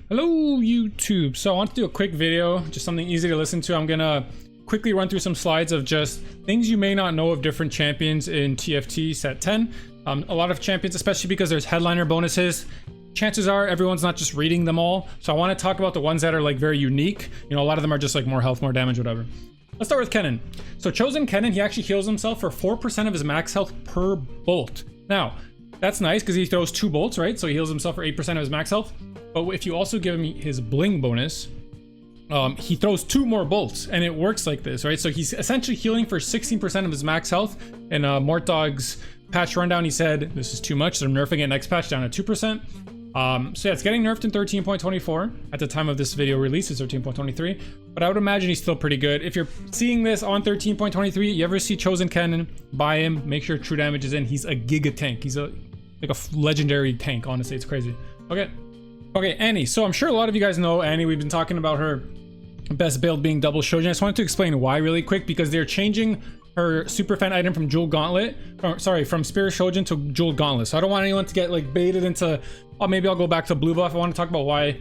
Hello YouTube. So I want to do a quick video, just something easy to listen to. I'm gonna quickly run through some slides of just things you may not know of different champions in TFT set 10. A lot of champions, especially because there's headliner bonuses, chances are everyone's not just reading them all. So I want to talk about the ones that are like very unique. You know, a lot of them are just like more health, more damage, whatever. Let's start with Kennen. So chosen Kennen, he actually heals himself for 4% of his max health per bolt. Now, that's nice because he throws 2 bolts, right? So he heals himself for 8% of his max health. But if you also give him his bling bonus, he throws 2 more bolts, and it works like this, right? So he's essentially healing for 16% of his max health. And Mortdog's patch rundown, he said this is too much. They're nerfing it next patch down to 2%. So yeah, it's getting nerfed in 13.24. At the time of this video release, it's 13.23. But I would imagine he's still pretty good. If you're seeing this on 13.23, you ever see chosen Kennen, buy him, make sure true damage is in. He's a giga tank. He's like a legendary tank, honestly. It's crazy. Okay, Annie. So I'm sure a lot of you guys know Annie. We've been talking about her best build being double Shojin. I just wanted to explain why really quick, because they're changing her super fan item from Jewel Gauntlet, from Spirit Shojin to Jewel Gauntlet. So I don't want anyone to get like baited into, oh, maybe I'll go back to blue buff. I want to talk about why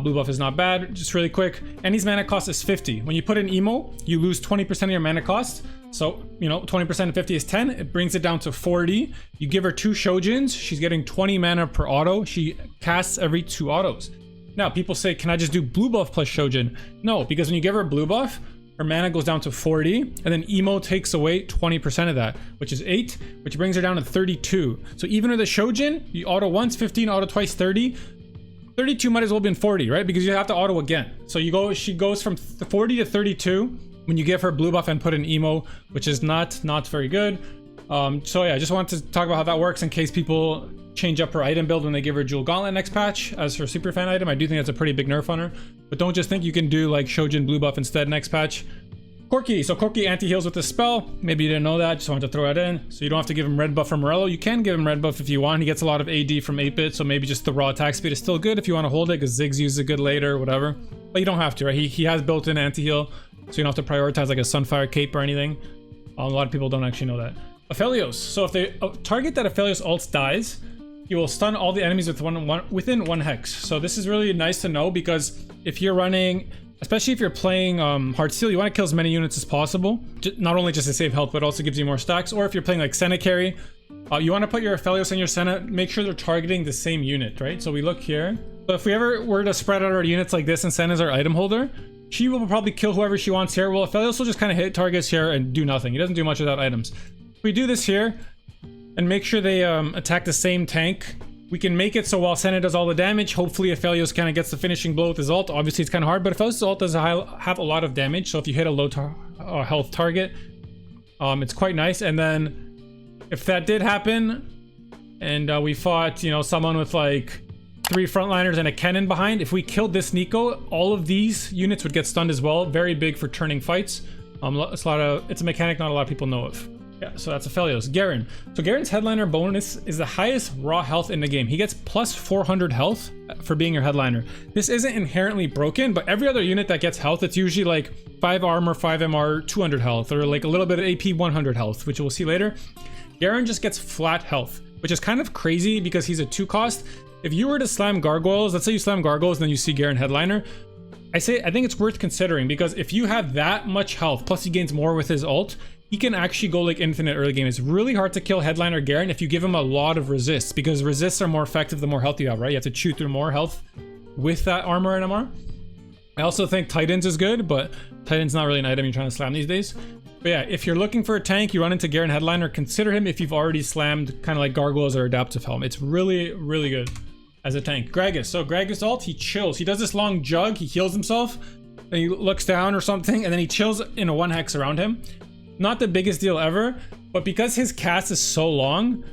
blue buff is not bad, just really quick. Annie's mana cost is 50. When you put in emo, you lose 20% of your mana cost. So, you know, 20% of 50 is 10. It brings it down to 40. You give her 2 Shojins. She's getting 20 mana per auto. She casts every 2 autos. Now, people say, can I just do blue buff plus Shojin? No, because when you give her blue buff, her mana goes down to 40, and then emo takes away 20% of that, which is 8, which brings her down to 32. So even with the Shojin, you auto once, 15, auto twice, 30. 32 might as well be in 40, right? Because you have to auto again. So she goes from 40 to 32 when you give her blue buff and put in emo, which is not very good. So yeah, I just wanted to talk about how that works in case people change up her item build when they give her Jewel Gauntlet next patch as her super fan item. I do think that's a pretty big nerf on her, but don't just think you can do like Shojin blue buff instead next patch. Corki. So Corki anti-heals with this spell. Maybe you didn't know that, just wanted to throw that in. So you don't have to give him red buff from Morello. You can give him red buff if you want. He gets a lot of AD from 8-bit, so maybe just the raw attack speed is still good if you want to hold it, because Ziggs uses it good later, whatever. But you don't have to, right? He has built-in anti-heal, so you don't have to prioritize like a Sunfire cape or anything. A lot of people don't actually know that. Aphelios. So if they target that Aphelios ult dies, you will stun all the enemies within 1 hex. So this is really nice to know, because if you're running, especially if you're playing Heartsteel, you want to kill as many units as possible. Not only just to save health, but also gives you more stacks. Or if you're playing like Senna carry, you want to put your Aphelios and your Senna, make sure they're targeting the same unit, right? So we look here. So if we ever were to spread out our units like this and Senna's our item holder, she will probably kill whoever she wants here. Well, Aphelios will just kind of hit targets here and do nothing. He doesn't do much without items. If we do this here and make sure they attack the same tank, we can make it so while Senna does all the damage, hopefully Aphelios kind of gets the finishing blow with his ult. Obviously, it's kind of hard, but Aphelios' ult does have a lot of damage. So if you hit a low health target, it's quite nice. And then if that did happen, and we fought, you know, someone with like 3 frontliners and a Kennen behind, if we killed this Neeko, all of these units would get stunned as well. Very big for turning fights. It's a mechanic not a lot of people know of. Yeah, so that's Aphelios. Garen. So Garen's headliner bonus is the highest raw health in the game. He gets plus 400 health for being your headliner. This isn't inherently broken, but every other unit that gets health, it's usually like 5 armor, 5 MR, 200 health, or like a little bit of AP, 100 health, which we'll see later. Garen just gets flat health, which is kind of crazy because he's a 2 cost. If you were to slam gargoyles, let's say you slam gargoyles and then you see Garen headliner, I think it's worth considering, because if you have that much health, plus he gains more with his ult, he can actually go like infinite early game. It's really hard to kill headliner Garen if you give him a lot of resists, because resists are more effective the more health you have, right? You have to chew through more health with that armor and MR. I also think Titans is good, but Titans not really an item you're trying to slam these days. But yeah, if you're looking for a tank, you run into Garen headliner, consider him if you've already slammed kind of like gargoyles or adaptive helm. It's really, really good as a tank. Gragas. So Gragas ult, he chills. He does this long jug, he heals himself, and he looks down or something, and then he chills in a 1 hex around him. Not the biggest deal ever, but because his cast is so long,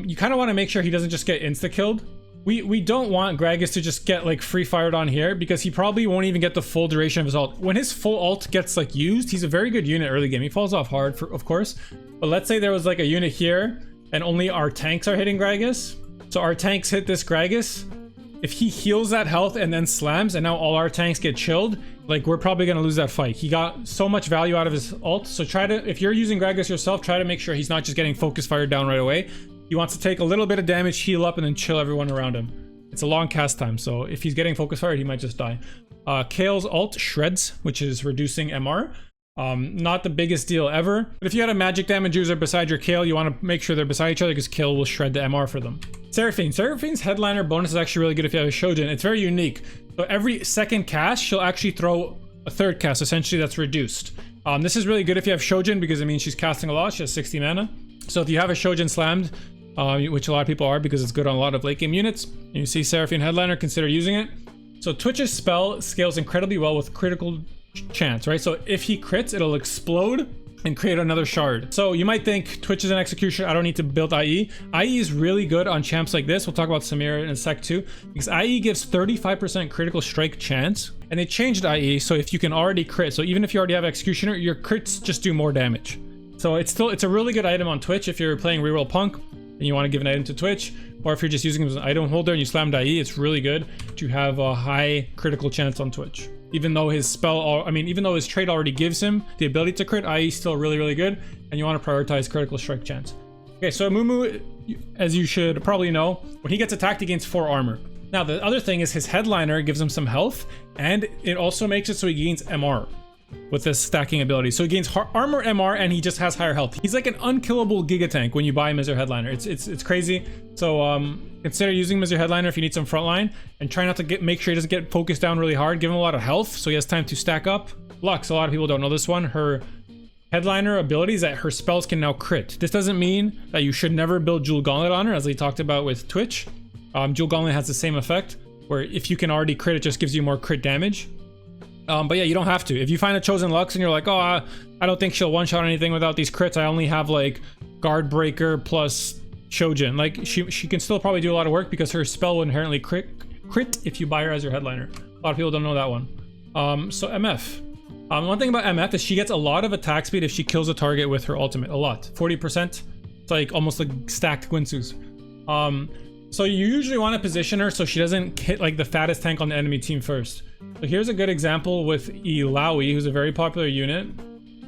you kind of want to make sure he doesn't just get insta-killed. We don't want Gragas to just get like free fired on here, because he probably won't even get the full duration of his ult. When his full ult gets like used, he's a very good unit early game. He falls off hard, of course, but let's say there was like a unit here and only our tanks are hitting Gragas. So our tanks hit this Gragas. If he heals that health and then slams, and now all our tanks get chilled, like we're probably going to lose that fight. He got so much value out of his ult. So try to, if you're using Gragas yourself, try to make sure he's not just getting focus fired down right away. He wants to take a little bit of damage, heal up, and then chill everyone around him. it's a long cast time. So if he's getting focus fired, he might just die. Kayle's ult shreds, which is reducing MR. Not the biggest deal ever, but if you had a magic damage user beside your Kayle, you want to make sure they're beside each other because Kayle will shred the MR for them. Seraphine's headliner bonus is actually really good if you have a Shojin. It's very unique. So every second cast, she'll actually throw a third cast, essentially that's reduced. This is really good if you have Shojin because it means she's casting a lot. She has 60 mana. So if you have a Shojin slammed, which a lot of people are because it's good on a lot of late game units, and you see Seraphine headliner, consider using it. So Twitch's spell scales incredibly well with critical chance, right? So if he crits, it'll explode and create another shard. So you might think Twitch is an executioner, I don't need to build IE. IE is really good on champs like this. We'll talk about Samira in a sec too, because IE gives 35% critical strike chance, and they changed IE so if you can already crit, so even if you already have executioner, your crits just do more damage. So it's a really good item on Twitch if you're playing reroll punk and you want to give an item to Twitch, or if you're just using it as an item holder and you slammed IE, it's really good to have a high critical chance on Twitch. Even though his spell, even though his trait already gives him the ability to crit, IE is still really, really good, and you want to prioritize critical strike chance. Okay, so Amumu, as you should probably know, when he gets attacked, he gains 4 armor. Now, the other thing is his headliner gives him some health, and it also makes it so he gains MR with this stacking ability. So he gains armor, MR, and he just has higher health. He's like an unkillable Giga Tank when you buy him as your headliner. It's crazy. So consider using him as your headliner if you need some frontline, and try not to make sure he doesn't get focused down really hard. Give him a lot of health so he has time to stack up. Lux, a lot of people don't know this one. Her headliner ability is that her spells can now crit. This doesn't mean that you should never build Jewel Gauntlet on her, as we talked about with Twitch. Jewel Gauntlet has the same effect, where if you can already crit, it just gives you more crit damage. But yeah, you don't have to. If you find a chosen Lux and you're like, oh, I don't think she'll one-shot anything without these crits, I only have like Guard Breaker plus Shojin. Like she can still probably do a lot of work because her spell will inherently crit if you buy her as your headliner. A lot of people don't know that one. So MF. One thing about MF is she gets a lot of attack speed if she kills a target with her ultimate. A lot. 40%. It's like almost like stacked Gwinsus. So you usually want to position her so she doesn't hit like the fattest tank on the enemy team first. So here's a good example with Illaoi, who's a very popular unit.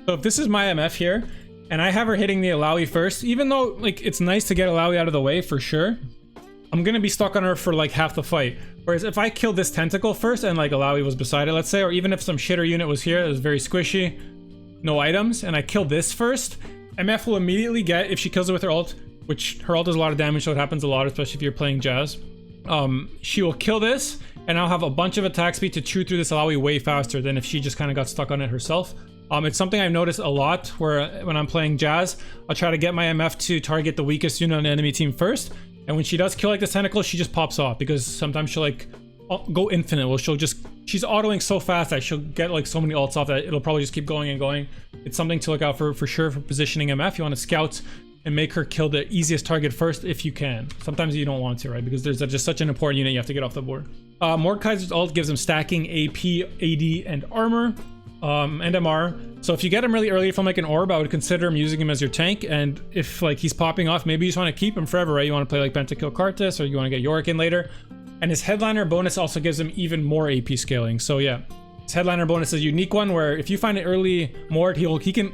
So if this is my MF here, and I have her hitting the Illaoi first, even though like it's nice to get Illaoi out of the way for sure, I'm gonna be stuck on her for like half the fight. Whereas if I kill this tentacle first and like Illaoi was beside it, let's say, or even if some shitter unit was here that was very squishy, no items, and I kill this first, MF will immediately get, if she kills it with her ult, which her ult does a lot of damage, so it happens a lot, especially if you're playing Jazz. She will kill this, and I'll have a bunch of attack speed to chew through this Illaoi way faster than if she just kind of got stuck on it herself. It's something I've noticed a lot, where when I'm playing Jazz, I'll try to get my MF to target the weakest unit on the enemy team first, and when she does kill like this tentacle, she just pops off, because sometimes she'll like go infinite. Well, she's autoing so fast that she'll get like so many ults off that it'll probably just keep going and going. It's something to look out for sure for positioning MF. You want to scout and make her kill the easiest target first if you can. Sometimes you don't want to, right? Because there's just such an important unit you have to get off the board. Mordekaiser's ult gives him stacking AP, AD, and armor, and MR. So if you get him really early from like an orb, I would consider him using him as your tank. And if like he's popping off, maybe you just want to keep him forever, right? You want to play like Pentakill Karthus, or you want to get Yorick in later. And his headliner bonus also gives him even more AP scaling. So yeah, his headliner bonus is a unique one where if you find it early Mord, he can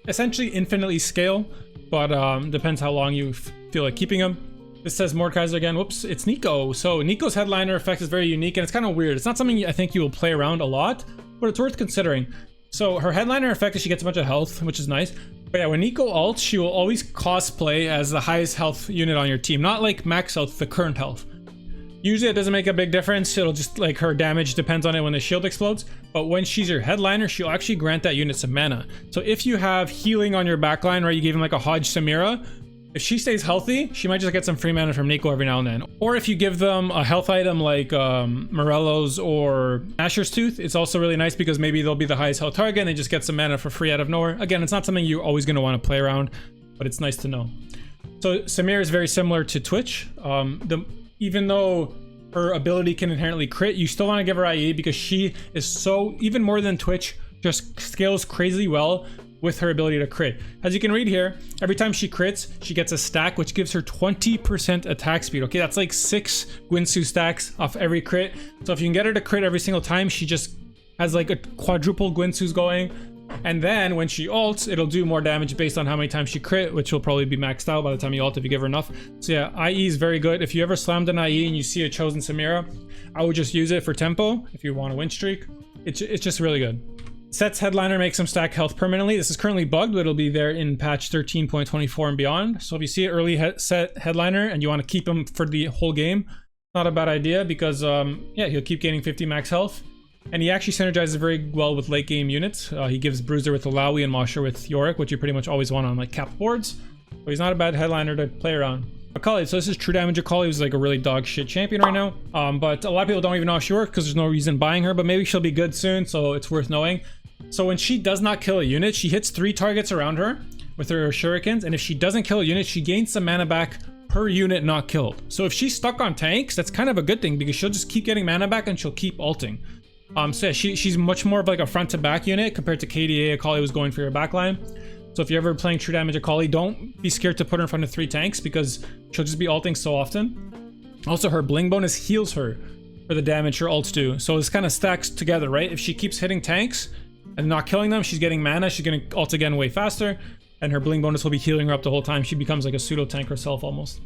essentially infinitely scale. But depends how long you feel like keeping him. This says Mordekaiser again. Whoops, it's Neeko. So Neeko's headliner effect is very unique, and it's kind of weird. It's not something I think you will play around a lot, but it's worth considering. So her headliner effect is she gets a bunch of health, which is nice. But yeah, when Neeko ults, she will always cosplay as the highest health unit on your team. Not like max health, the current health. Usually it doesn't make a big difference. It'll just like her damage depends on it when the shield explodes. But when she's your headliner, she'll actually grant that unit some mana. So if you have healing on your backline, right, you gave him like a Hodge Samira, if she stays healthy, she might just get some free mana from Neeko every now and then. Or if you give them a health item like Morello's or Asher's Tooth, it's also really nice because maybe they'll be the highest health target and they just get some mana for free out of nowhere. Again, it's not something you're always going to want to play around, but it's nice to know. So Samira is very similar to Twitch. Even though her ability can inherently crit, you still want to give her IE because she is so, even more than Twitch, just scales crazy well with her ability to crit. As you can read here, every time she crits, she gets a stack, which gives her 20% attack speed. Okay, that's like 6 Gwinsu stacks off every crit. So if you can get her to crit every single time, she just has like a quadruple Gwinsus going. And then when she ults, it'll do more damage based on how many times she crit, which will probably be maxed out by the time you ult if you give her enough. So yeah, IE is very good. If you ever slammed an IE and you see a chosen Samira, I would just use it for tempo if you want a win streak. It's just really good. Sett's headliner makes him stack health permanently. This is currently bugged, but it'll be there in patch 13.24 and beyond. So if you see an early Sett headliner and you want to keep him for the whole game, not a bad idea because yeah, he'll keep gaining 50 max health. And he actually synergizes very well with late game units. He gives Bruiser with Illaoi and Mosher with Yorick, which you pretty much always want on like capped boards. So he's not a bad headliner to play around. Akali, so this is true damage Akali, who's like a really dog shit champion right now. But a lot of people don't even know how she works because there's no reason buying her, but maybe she'll be good soon, so it's worth knowing. So when she does not kill a unit, she hits 3 targets around her with her shurikens, and if she doesn't kill a unit, she gains some mana back per unit not killed. So if she's stuck on tanks, that's kind of a good thing because she'll just keep getting mana back and she'll keep ulting. So yeah, she's much more of like a front to back unit compared to KDA. Akali was going for your backline. So if you're ever playing true damage Akali, don't be scared to put her in front of 3 tanks because she'll just be ulting so often. Also, her bling bonus heals her for the damage her ults do. So this kind of stacks together, right? If she keeps hitting tanks and not killing them, she's getting mana, she's gonna ult again way faster, and her bling bonus will be healing her up the whole time. She becomes like a pseudo tank herself almost.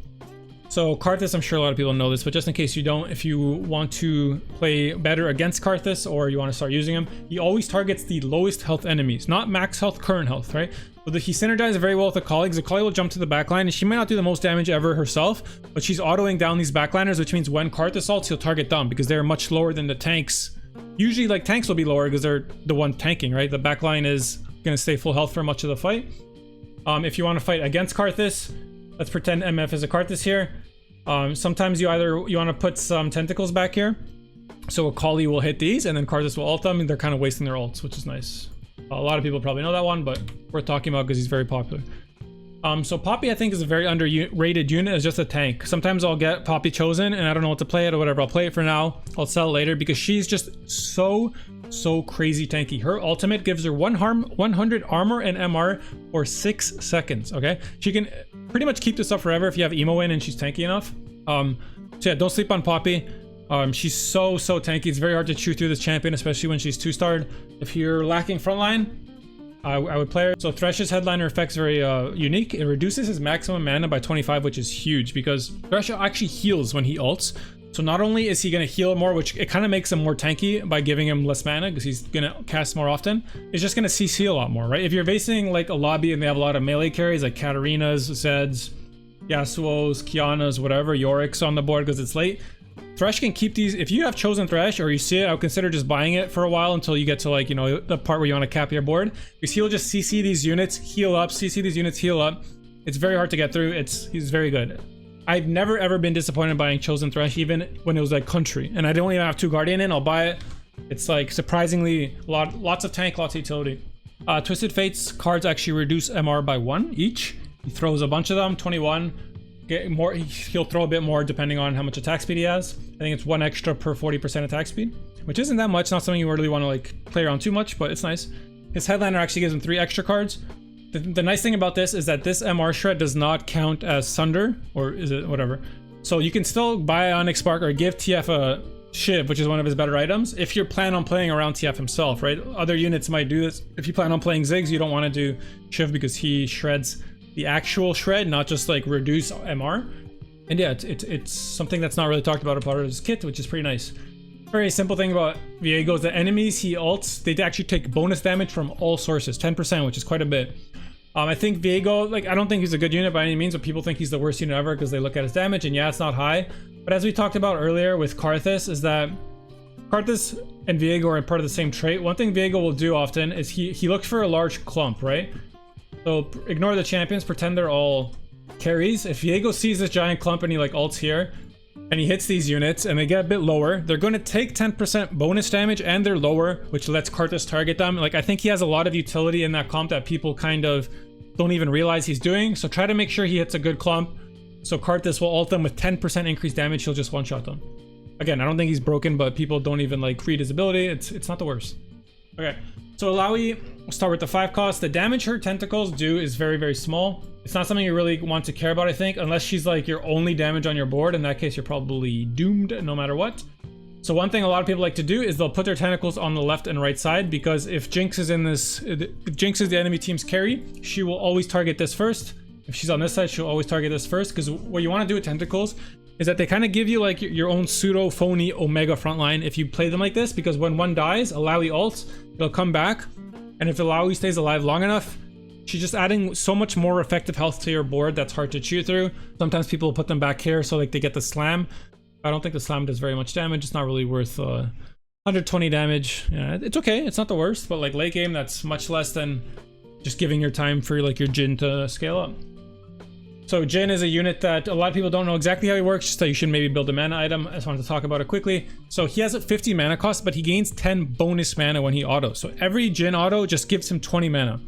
So Karthus, I'm sure a lot of people know this, but just in case you don't, if you want to play better against Karthus or you want to start using him, he always targets the lowest health enemies, not max health, current health, right? But he synergizes very well with Akali. Akali will jump to the backline, and she might not do the most damage ever herself, but she's autoing down these backliners, which means when Karthus ults, he'll target them because they're much lower than the tanks. Usually, like, tanks will be lower because they're the one tanking, right? The backline is going to stay full health for much of the fight. If you want to fight against Karthus, let's pretend MF is a Karthus here. Sometimes you want to put some tentacles back here, so Akali will hit these, and then Karthus will ult them, and they're kind of wasting their ults, which is nice. A lot of people probably know that one, but worth talking about because he's very popular. So Poppy, I think, is a very underrated unit as just a tank. Sometimes I'll get Poppy chosen and I don't know what to play it or whatever. I'll play it for now. I'll sell it later because she's just so crazy tanky. Her ultimate gives her 100 armor and MR for 6 seconds, okay? She can pretty much keep this up forever if you have emo in and she's tanky enough. So yeah, don't sleep on Poppy. She's so tanky. It's very hard to chew through this champion, especially when she's 2-starred. If you're lacking frontline, I would play her. So Thresh's headliner effect's very unique. It reduces his maximum mana by 25, which is huge because Thresh actually heals when he ults. So not only is he going to heal more, which it kind of makes him more tanky by giving him less mana because he's going to cast more often, it's just going to CC a lot more, right? If you're facing like a lobby and they have a lot of melee carries like Katarinas, Zeds, Yasuo's, Qiyanas, whatever, Yorick's on the board because it's late, Thresh can keep these. If you have chosen Thresh or you see it, I would consider just buying it for a while until you get to, like, you know, the part where you want to cap your board, because he'll just CC these units, heal up, CC these units, heal up. It's very hard to get through. He's very good. I've never ever been disappointed buying chosen Thresh, even when it was like country and I don't even have 2 Guardian in. I'll buy it. It's like surprisingly lots of tank, lots of utility. Twisted Fate's cards actually reduce MR by 1 each. He throws a bunch of them, 21. Get more, he'll throw a bit more depending on how much attack speed he has. I think it's 1 extra per 40% attack speed, which isn't that much. Not something you really want to like play around too much, but it's nice. His headliner actually gives him 3 extra cards. The nice thing about this is that this MR shred does not count as Sunder, or is it whatever. So you can still buy Onyx Spark or give TF a Shiv, which is one of his better items, if you're planning on playing around TF himself, right? Other units might do this. If you plan on playing Ziggs, you don't want to do Shiv because he shreds the actual shred, not just like reduce MR. And yeah, it's something that's not really talked about a part of his kit, which is pretty nice. Very simple thing about Viego is that enemies he ults, they actually take bonus damage from all sources, 10%, which is quite a bit. I think Viego, like, I don't think he's a good unit by any means, but people think he's the worst unit ever because they look at his damage, and yeah, it's not high. But as we talked about earlier with Karthus, is that Karthus and Viego are part of the same trait. One thing Viego will do often is he looks for a large clump, right? So ignore the champions, pretend they're all carries. If Viego sees this giant clump and he like ults here, and he hits these units and they get a bit lower, they're going to take 10% bonus damage and they're lower, which lets Karthus target them. Like, I think he has a lot of utility in that clump that people kind of don't even realize he's doing. So try to make sure he hits a good clump. So Karthus will ult them with 10% increased damage. He'll just one-shot them. Again, I don't think he's broken, but people don't even like read his ability. It's not the worst. Okay, so Illaoi, we'll start with the 5 cost. The damage her tentacles do is very small. It's not something you really want to care about, I think, unless she's like your only damage on your board. In that case, you're probably doomed no matter what. So one thing a lot of people like to do is they'll put their tentacles on the left and right side, because if Jinx is if Jinx is the enemy team's carry, she will always target this first. If she's on this side, she'll always target this first, because what you want to do with tentacles is that they kind of give you like your own pseudo phony Omega frontline if you play them like this, because when one dies, Illaoi ults, it'll come back, and if Illaoi stays alive long enough, she's just adding so much more effective health to your board that's hard to chew through. Sometimes people put them back here so like they get the slam. I don't think the slam does very much damage. It's not really worth 120 damage. Yeah, it's okay. It's not the worst, but like late game, that's much less than just giving your time for like your Jhin to scale up. So Jhin is a unit that a lot of people don't know exactly how he works, just that you should maybe build a mana item. I just wanted to talk about it quickly. So he has a 50 mana cost, but he gains 10 bonus mana when he autos. So every Jhin auto just gives him 20 mana.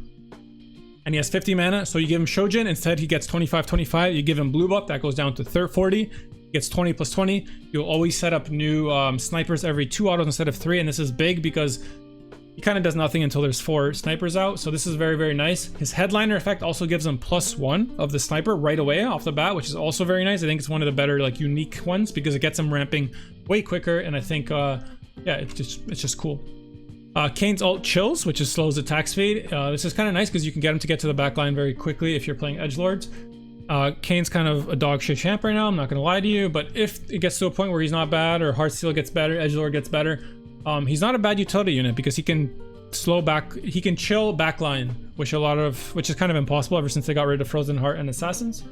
And he has 50 mana, so you give him Shojin, instead he gets 25. You give him blue buff, that goes down to 40. He gets 20 plus 20. You'll always set up new snipers every 2 autos instead of 3, and this is big because he kind of does nothing until there's 4 snipers out, so this is very, very nice. His headliner effect also gives him +1 of the sniper right away off the bat, which is also very nice. I think it's one of the better like unique ones because it gets him ramping way quicker, and I think yeah, it's just cool. Kayn's ult chills, which is slows attack speed. This is kind of nice because you can get him to get to the back line very quickly if you're playing edgelords. Kayn's kind of a dog shit champ right now, I'm not gonna lie to you, but if it gets to a point where he's not bad, or Heartsteel gets better, edgelord gets better, he's not a bad utility unit because he can slow back, he can chill backline, which is kind of impossible ever since they got rid of Frozen Heart and Assassins.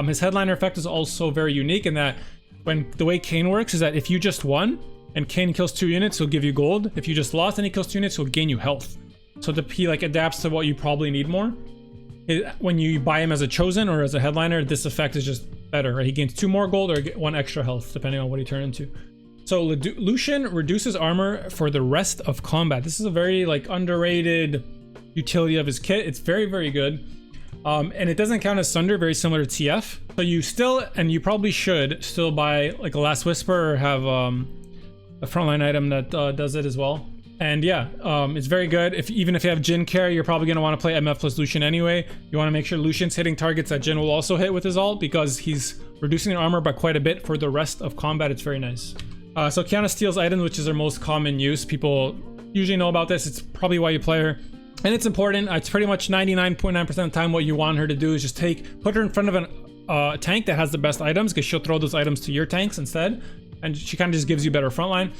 His headliner effect is also very unique in that when the way Kayn works is that if you just won and Kayn kills 2 units, he'll give you gold. If you just lost and he kills 2 units, he'll gain you health. So he like adapts to what you probably need more. When you buy him as a chosen or as a headliner, this effect is just better, right? He gains 2 more gold or 1 extra health depending on what he turns into. So Lucian reduces armor for the rest of combat. This is a very like underrated utility of his kit. It's very, very good. And it doesn't count as Sunder, very similar to TF. So you still, and you probably should still buy like a Last Whisper or have a frontline item that does it as well. And yeah, it's very good. Even if you have Jhin carry, you're probably going to want to play MF plus Lucian anyway. You want to make sure Lucian's hitting targets that Jhin will also hit with his ult, because he's reducing their armor by quite a bit for the rest of combat. It's very nice. So Qiyana steals items, which is their most common use. People usually know about this. It's probably why you play her. And it's important. It's pretty much 99.9% of the time what you want her to do is just put her in front of a tank that has the best items, because she'll throw those items to your tanks instead. And she kind of just gives you better frontline.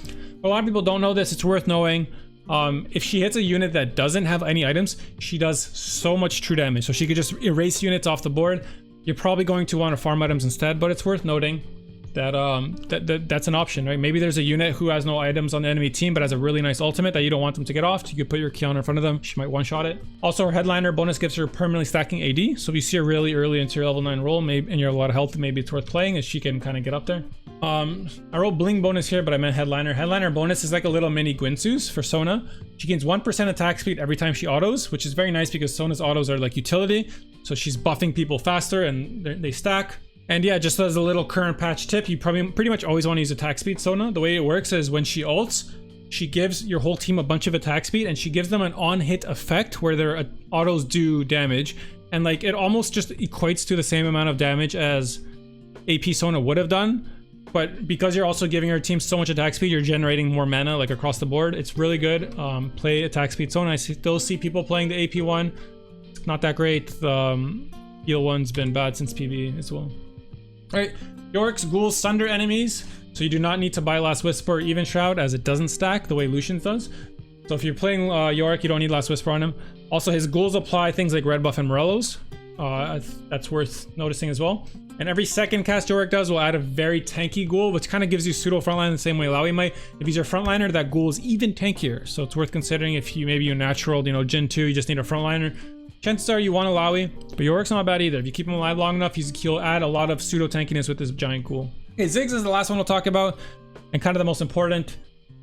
A lot of people don't know this. It's worth knowing. If she hits a unit that doesn't have any items, she does so much true damage. So she could just erase units off the board. You're probably going to want to farm items instead, but it's worth noting that that's an option, right? Maybe there's a unit who has no items on the enemy team but has a really nice ultimate that you don't want them to get off. You could put your Qiyana in front of them. She might one-shot it. Also, her headliner bonus gives her permanently stacking AD. So if you see her really early into your level 9 roll, maybe and you're a lot of health, maybe it's worth playing as she can kind of get up there. I wrote bling bonus here, but I meant headliner. Headliner bonus is like a little mini Gwynsu's for Sona. She gains 1% attack speed every time she autos, which is very nice because Sona's autos are like utility. So she's buffing people faster and they stack. And yeah, just as a little current patch tip, you pretty much always want to use attack speed Sona. The way it works is when she ults, she gives your whole team a bunch of attack speed, and she gives them an on-hit effect where their autos do damage. And like it almost just equates to the same amount of damage as AP Sona would have done. But because you're also giving your team so much attack speed, you're generating more mana like across the board. It's really good. Play attack speed Sona. I still see people playing the AP one. It's not that great. The heal one's been bad since PB as well. Alright, Yorick's ghouls sunder enemies, so you do not need to buy Last Whisper or Even Shroud as it doesn't stack the way Lucian's does. So if you're playing Yorick, you don't need Last Whisper on him. Also, his ghouls apply things like Red Buff and Morello's. That's worth noticing as well. And every second cast Yorick does will add a very tanky ghoul, which kind of gives you pseudo frontline the same way Illaoi might. If he's your frontliner, that ghoul is even tankier. So it's worth considering if maybe you're natural, Jhin 2, you just need a frontliner. Chances are you want Illaoi, but Yorick's not bad either. If you keep him alive long enough, he'll add a lot of pseudo tankiness with this giant ghoul. Okay, Ziggs is the last one we'll talk about, and kind of the most important,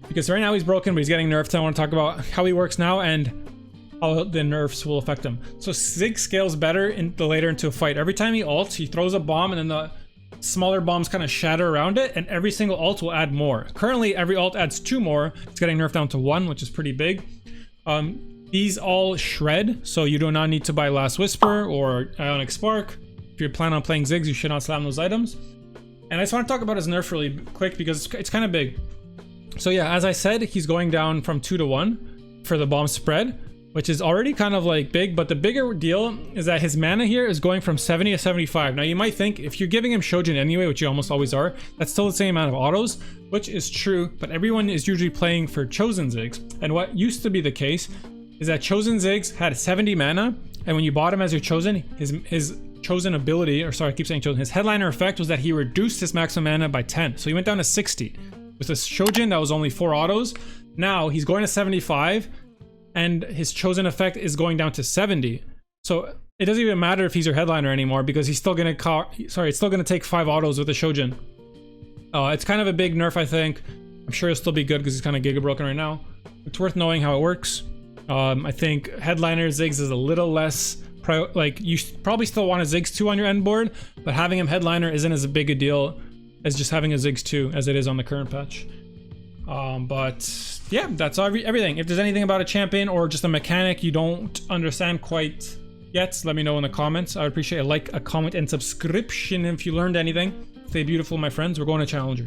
because right now he's broken, but he's getting nerfed. So I want to talk about how he works now and how the nerfs will affect him. So Ziggs scales better later into a fight. Every time he ults, he throws a bomb, and then the smaller bombs kind of shatter around it, and every single ult will add more. Currently, every ult adds 2 more. It's getting nerfed down to 1, which is pretty big. These all shred, so you do not need to buy Last Whisper or Ionic Spark. If you're planning on playing Ziggs, you should not slam those items. And I just want to talk about his nerf really quick because it's kind of big. So yeah, as I said, he's going down from 2 to 1 for the bomb spread, which is already kind of like big, but the bigger deal is that his mana here is going from 70 to 75. Now you might think if you're giving him Shojin anyway, which you almost always are, that's still the same amount of autos, which is true, but everyone is usually playing for Chosen Ziggs. And what used to be the case is that Chosen Ziggs had 70 mana, and when you bought him as your Chosen, his Chosen ability, or sorry, I keep saying Chosen, his headliner effect was that he reduced his maximum mana by 10. So he went down to 60. With this Shojin, that was only 4 autos. Now he's going to 75, and his Chosen effect is going down to 70. So it doesn't even matter if he's your headliner anymore, because he's still gonna it's still gonna take 5 autos with the Shojin. It's kind of a big nerf, I think. I'm sure it'll still be good because he's kind of giga broken right now. It's worth knowing how it works. I think headliner Ziggs is a little less like, you probably still want a Ziggs 2 on your end board, but having him headliner isn't as big a deal as just having a Ziggs 2 as it is on the current patch. But yeah, that's everything. If there's anything about a champion or just a mechanic you don't understand quite yet, let me know in the comments. I would appreciate a like, a comment, and subscription if you learned anything. Stay beautiful, my friends. We're going to Challenger.